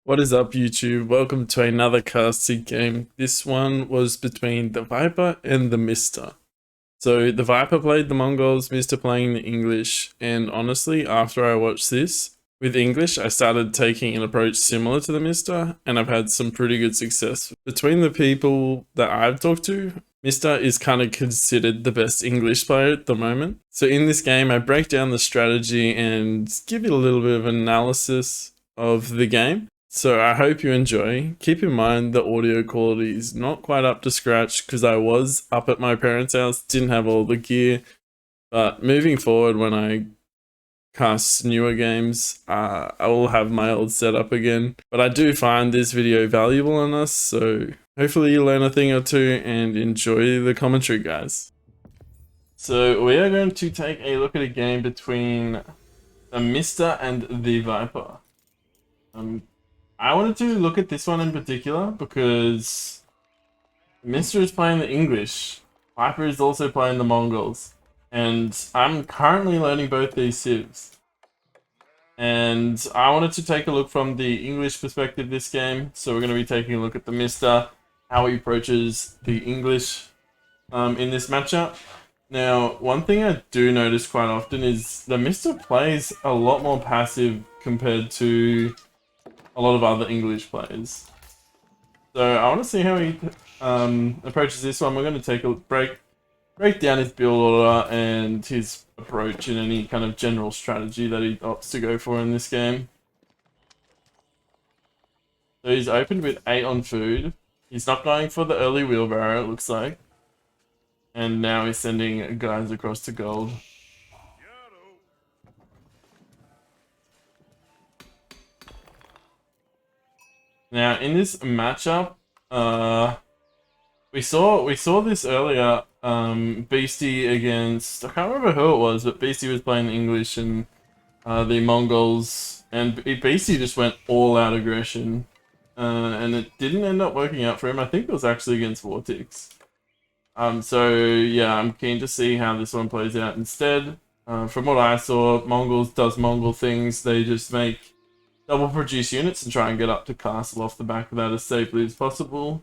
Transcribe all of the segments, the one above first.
What is up, YouTube? Welcome to another casting game. This one was between the Viper and the Mista. So the Viper played the Mongols, Mista playing the English, and honestly, after I watched this, with English, I started taking an approach similar to the Mista, and I've had some pretty good success. Between the people that I've talked to, Mista is kind of considered the best English player at the moment. So in this game, I break down the strategy and give you a little bit of analysis of the game. So I hope you enjoy. Keep in mind the audio quality is not quite up to scratch because I was up at my parents' house, didn't have all the gear. But moving forward, when I cast newer games, I will have my old setup again. But I do find this video valuable on us, so hopefully you learn a thing or two and enjoy the commentary, guys. So we are going to take a look at a game between TheMista and the Viper. I wanted to look at this one in particular because Mr. is playing the English, Viper is also playing the Mongols, and I'm currently learning both these civs. And I wanted to take a look from the English perspective this game, so we're going to be taking a look at the Mr, how he approaches the English in this matchup. Now, one thing I do notice quite often is the Mr plays a lot more passive compared to a lot of other English players. So I want to see how he approaches this one. We're going to take a break down his build order and his approach in any kind of general strategy that he opts to go for in this game. So he's opened with 8 on food. He's not going for the early wheelbarrow, it looks like. And now he's sending guys across to gold. Now in this matchup, we saw this earlier. Beastie against, I can't remember who it was, but Beastie was playing the English and the Mongols, and Beastie just went all out aggression, and it didn't end up working out for him. I think it was actually against Vortex. So yeah, I'm keen to see how this one plays out instead. From what I saw, Mongols does Mongol things. They just make double produce units and try and get up to castle off the back of that as safely as possible.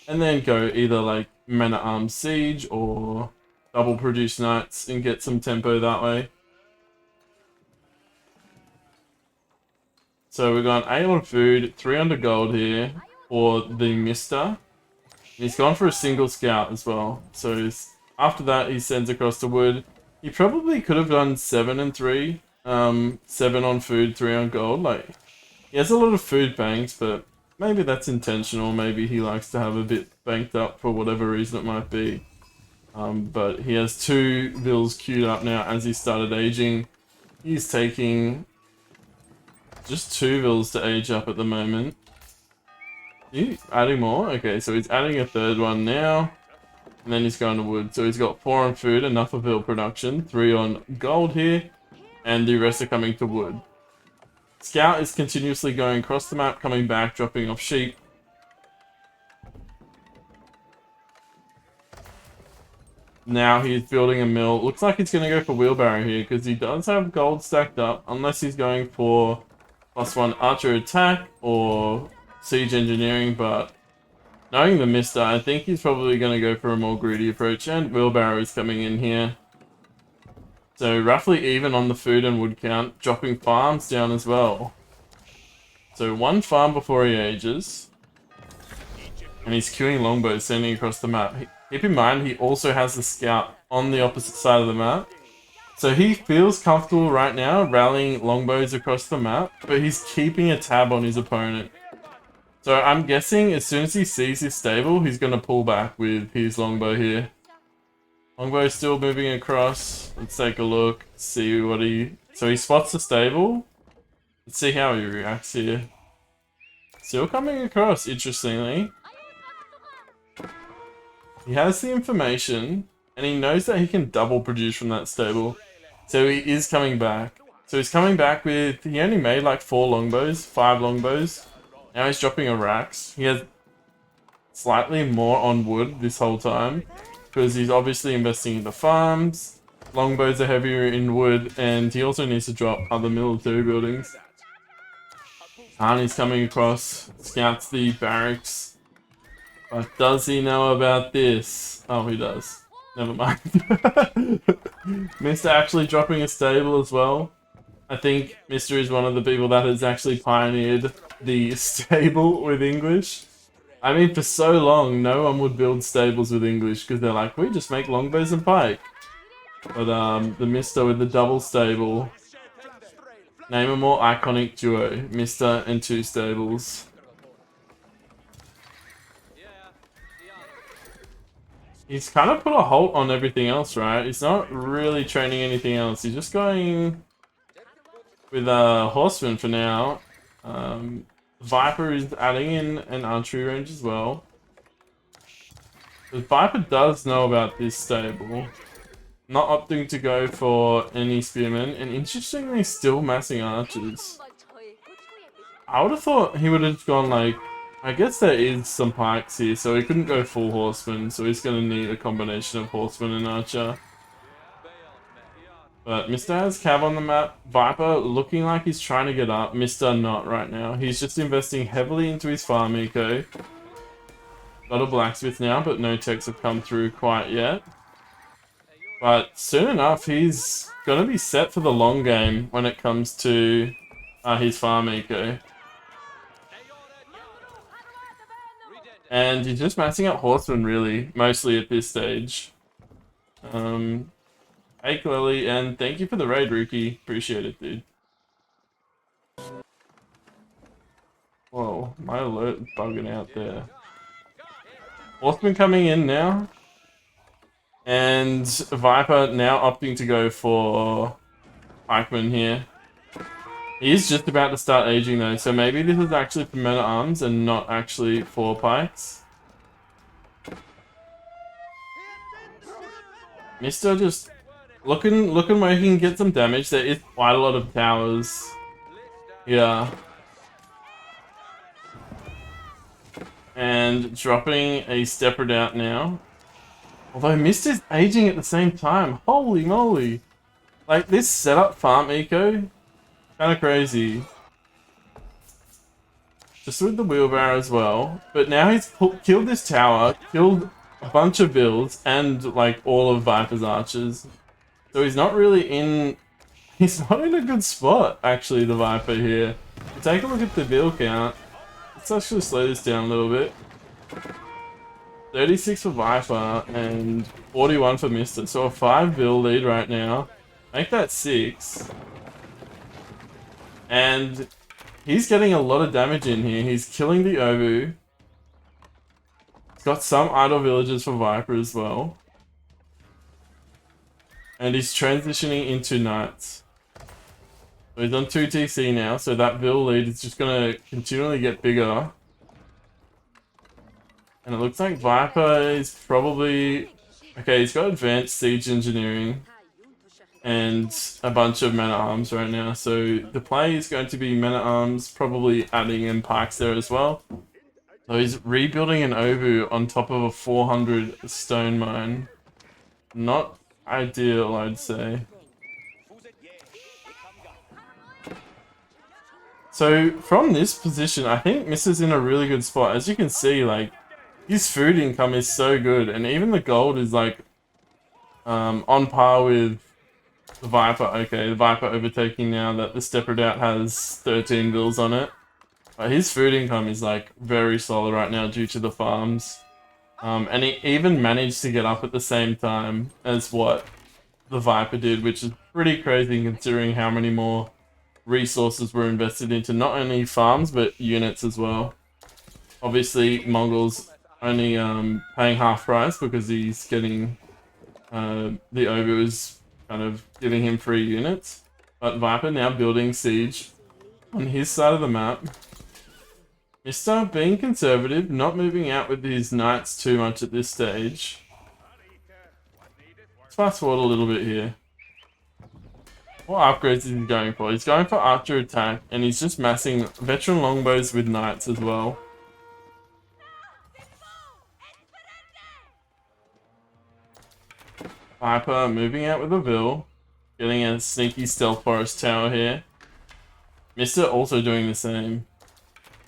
And then go either like men-at-arms siege or double produce knights and get some tempo that way. So we've got 8 on food, 3 under gold here for the Mista. He's gone for a single scout as well. So after that he sends across the wood. He probably could have done 7 and 3. 7 on food, 3 on gold. Like, he has a lot of food banks, but maybe that's intentional. Maybe he likes to have a bit banked up for whatever reason it might be. But he has 2 vills queued up now as he started aging. He's taking just 2 vills to age up at the moment. You adding more? Okay, so he's adding a 3rd one now. And then he's going to wood. So he's got 4 on food, enough of vill production. 3 on gold here. And the rest are coming to wood. Scout is continuously going across the map, coming back, dropping off sheep. Now he's building a mill. Looks like he's going to go for wheelbarrow here, because he does have gold stacked up, unless he's going for +1 archer attack or siege engineering, but knowing the Mista, I think he's probably going to go for a more greedy approach, and wheelbarrow is coming in here. So roughly even on the food and wood count, dropping farms down as well. So 1 farm before he ages. And he's queuing longbows, sending across the map. Keep in mind, he also has the scout on the opposite side of the map. So he feels comfortable right now rallying longbows across the map, but he's keeping a tab on his opponent. So I'm guessing as soon as he sees his stable, he's going to pull back with his longbow here. Longbow is still moving across. Let's take a look, see what he... So he spots the stable. Let's see how he reacts here. Still coming across, interestingly. He has the information, and he knows that he can double produce from that stable. So he is coming back. So he's coming back with... He only made like 4 longbows, 5 longbows. Now he's dropping a Rax. He has slightly more on wood this whole time, because he's obviously investing in the farms. Longbows are heavier in wood, and he also needs to drop other military buildings. Arnie's coming across, scouts the barracks. But does he know about this? Oh, he does. Never mind. Mr. actually dropping a stable as well. I think Mr. is one of the people that has actually pioneered the stable with English. I mean, for so long, no one would build stables with English because they're like, we just make longbows and pike. But the Mr. with the double stable. Name a more iconic duo, Mr. and two stables. He's kind of put a halt on everything else, right? He's not really training anything else. He's just going with Horseman for now. Viper is adding in an archery range as well. The Viper does know about this stable. Not opting to go for any spearmen, and interestingly still massing archers. I would have thought he would have gone like, I guess there is some pikes here, so he couldn't go full horseman, so he's going to need a combination of horseman and archer. But Mr. has Cav on the map. Viper looking like he's trying to get up. Mr. not right now. He's just investing heavily into his farm eco. Got a blacksmith now, but no techs have come through quite yet. But soon enough, he's going to be set for the long game when it comes to his farm eco. And he's just massing up horsemen, really, mostly at this stage. Hey, Clelly, and thank you for the raid, Rookie. Appreciate it, dude. Whoa, my alert is bugging out there. Horseman coming in now. And Viper now opting to go for pikeman here. He is just about to start aging though, so maybe this is actually for men at arms and not actually for pikes. Mr. just looking where he can get some damage. There is quite a lot of towers. Yeah. And dropping a stepper out now. Although Mister's aging at the same time. Holy moly. Like this setup farm eco. Kind of crazy. Just with the wheelbarrow as well. But now he's killed this tower, killed a bunch of builds, and like all of Viper's archers. So he's not really in... He's not in a good spot, actually, the Viper here. Take a look at the build count. Let's actually slow this down a little bit. 36 for Viper and 41 for Mister. So a 5 build lead right now. Make that 6. And he's getting a lot of damage in here. He's killing the Obu. He's got some idle villagers for Viper as well. And he's transitioning into knights. So he's on 2 TC now, so that build lead is just going to continually get bigger. And it looks like Viper is probably... Okay, he's got advanced siege engineering and a bunch of men-at-arms right now. So the play is going to be men-at-arms, probably adding in pikes there as well. So he's rebuilding an Obu on top of a 400 stone mine. Not ideal, I'd say. So from this position, I think Mr.'s in a really good spot. As you can see, like, his food income is so good, and even the gold is like on par with the Viper. Okay, the Viper overtaking now that the Stepper Out has 13 bills on it. But his food income is like very solid right now due to the farms. And he even managed to get up at the same time as what the Viper did, which is pretty crazy considering how many more resources were invested into not only farms but units as well. Obviously, Mongols only paying half price because he's getting the Obu is kind of giving him free units. But Viper now building siege on his side of the map. Mister being conservative, not moving out with his knights too much at this stage. Let's fast forward a little bit here. What upgrades is he going for? He's going for archer attack, and he's just massing veteran longbows with knights as well. Viper moving out with a Vil, getting a sneaky stealth forest tower here. Mister also doing the same.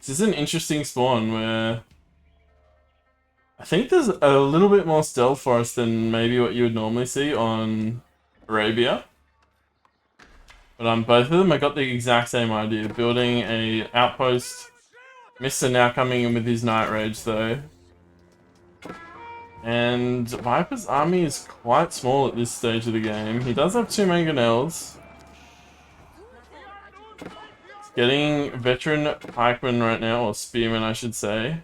This is an interesting spawn where I think there's a little bit more stealth for us than maybe what you would normally see on Arabia. But both of them, I got the exact same idea. Building a outpost. Mr. now coming in with his Night Rage though. And Viper's army is quite small at this stage of the game. He does have 2 mangonels. He's getting veteran pikemen right now, or spearmen I should say.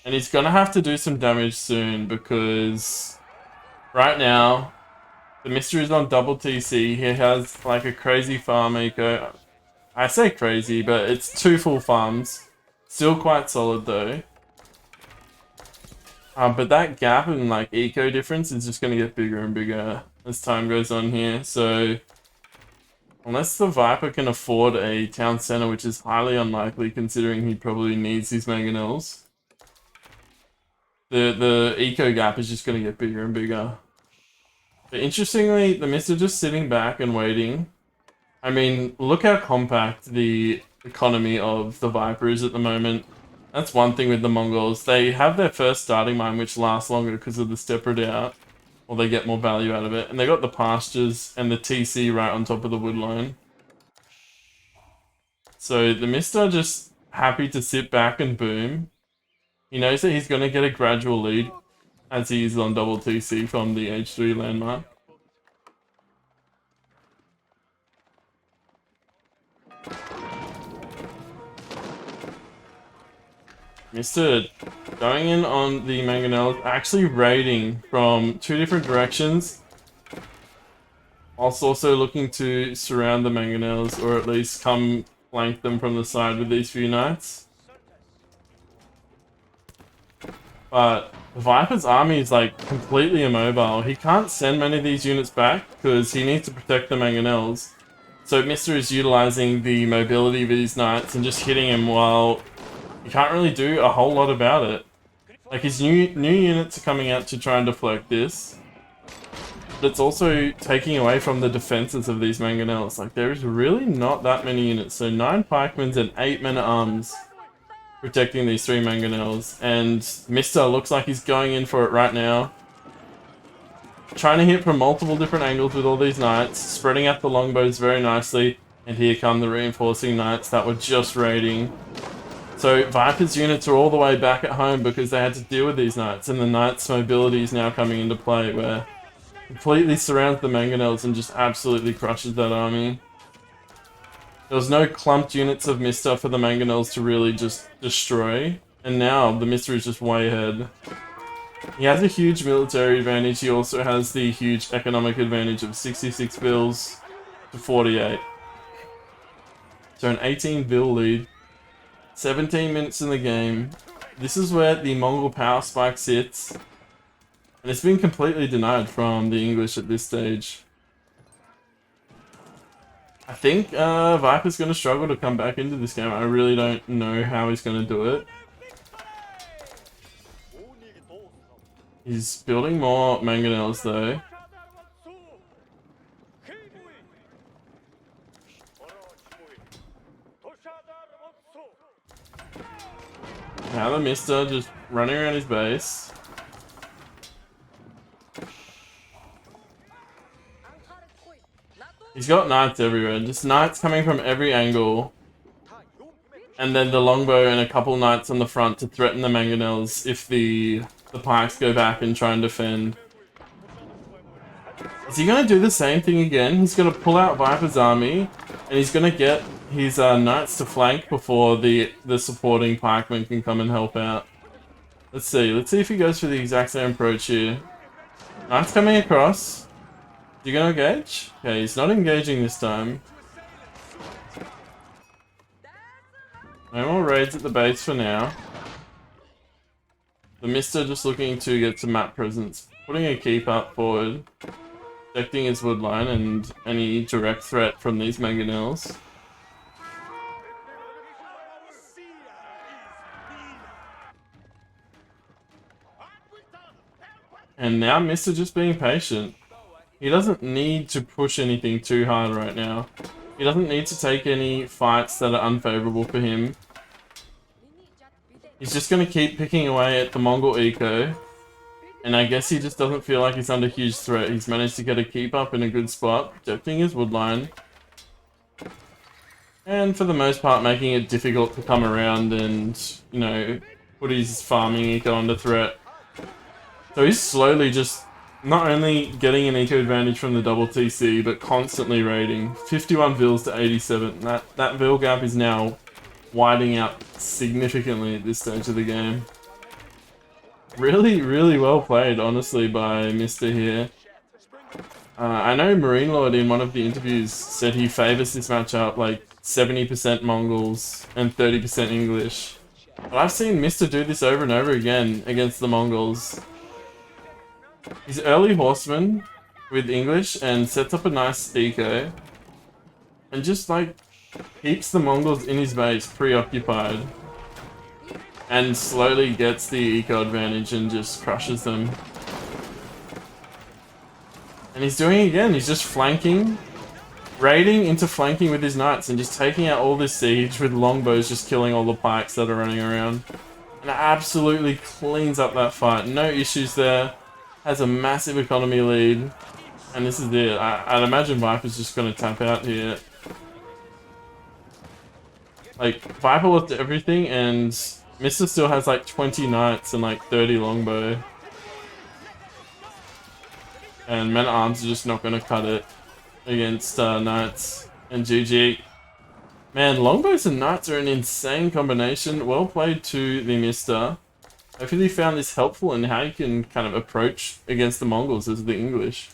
And he's gonna have to do some damage soon because right now the mystery is on double TC. He has like a crazy farm eco. I say crazy, but it's 2 full farms. Still quite solid though. But that gap in like eco difference is just going to get bigger and bigger as time goes on here. So unless the Viper can afford a town center, which is highly unlikely considering he probably needs his mangonels, the eco gap is just going to get bigger and bigger. But interestingly, the TheMista just sitting back and waiting. I mean, look how compact the economy of the Viper is at the moment. That's one thing with the Mongols. They have their first starting mine, which lasts longer because of the step redoubt, or they get more value out of it. And they got the pastures and the TC right on top of the wood line. So the TheMista just happy to sit back and boom. He knows that he's going to get a gradual lead as he is on double TC from the H3 landmark. Mr. going in on the mangonels, actually raiding from 2 different directions, whilst also looking to surround the mangonels, or at least come flank them from the side with these few knights. But Viper's army is like completely immobile. He can't send many of these units back because he needs to protect the mangonels. So Mr. is utilizing the mobility of his knights and just hitting him while you can't really do a whole lot about it. Like his new units are coming out to try and deflect this, but it's also taking away from the defenses of these mangonels. Like there is really not that many units. So 9 pikemen and 8 men-at-arms protecting these 3 mangonels, and TheMista looks like he's going in for it right now. Trying to hit from multiple different angles with all these knights, spreading out the longbows very nicely, and here come the reinforcing knights that were just raiding. So Viper's units are all the way back at home because they had to deal with these knights, and the knights' mobility is now coming into play where it completely surrounds the mangonels and just absolutely crushes that army. There was no clumped units of TheMista for the mangonels to really just destroy, and now the TheMista is just way ahead. He has a huge military advantage. He also has the huge economic advantage of 66 bills to 48. So an 18 bill lead. 17 minutes in the game. This is where the Mongol power spike sits, and it's been completely denied from the English at this stage. I think Viper's going to struggle to come back into this game. I really don't know how he's going to do it. He's building more mangonels though. Now the TheMista just running around his base. He's got knights everywhere, just knights coming from every angle. And then the longbow and a couple knights on the front to threaten the mangonels if the pikes go back and try and defend. Is he going to do the same thing again? He's going to pull out Viper's army, and he's going to get his knights to flank before the supporting pikemen can come and help out. Let's see if he goes for the exact same approach here. Knights coming across. Is he going to engage? Okay, he's not engaging this time. No more raids at the base for now. The TheMista just looking to get some map presence, putting a keep up forward, protecting his wood line and any direct threat from these mangonels. And now TheMista just being patient. He doesn't need to push anything too hard right now. He doesn't need to take any fights that are unfavorable for him. He's just going to keep picking away at the Mongol eco. And I guess he just doesn't feel like he's under huge threat. He's managed to get a keep up in a good spot, protecting his woodline. And for the most part, making it difficult to come around and, you know, put his farming eco under threat. So he's slowly just not only getting an eco advantage from the double TC, but constantly raiding. 51 Vils to 87. That Vil gap is now widening out significantly at this stage of the game. Really, really well played, honestly, by Mr. here. I know Marine Lord in one of the interviews said he favors this matchup like 70% Mongols and 30% English. But I've seen Mr. do this over and over again against the Mongols. He's early horseman with English and sets up a nice eco. And just like keeps the Mongols in his base preoccupied. And slowly gets the eco advantage and just crushes them. And he's doing it again, he's just flanking, raiding into flanking with his knights and just taking out all this siege with longbows, just killing all the pikes that are running around. And absolutely cleans up that fight, no issues there, has a massive economy lead. And this is it, I'd imagine Viper's just going to tap out here. Like, Viper lost everything and Mr. still has like 20 knights and like 30 longbow. And men-at-arms are just not going to cut it against knights and GG. Man, longbows and knights are an insane combination. Well played to TheMista. Hopefully you found this helpful in how you can kind of approach against the Mongols as the English.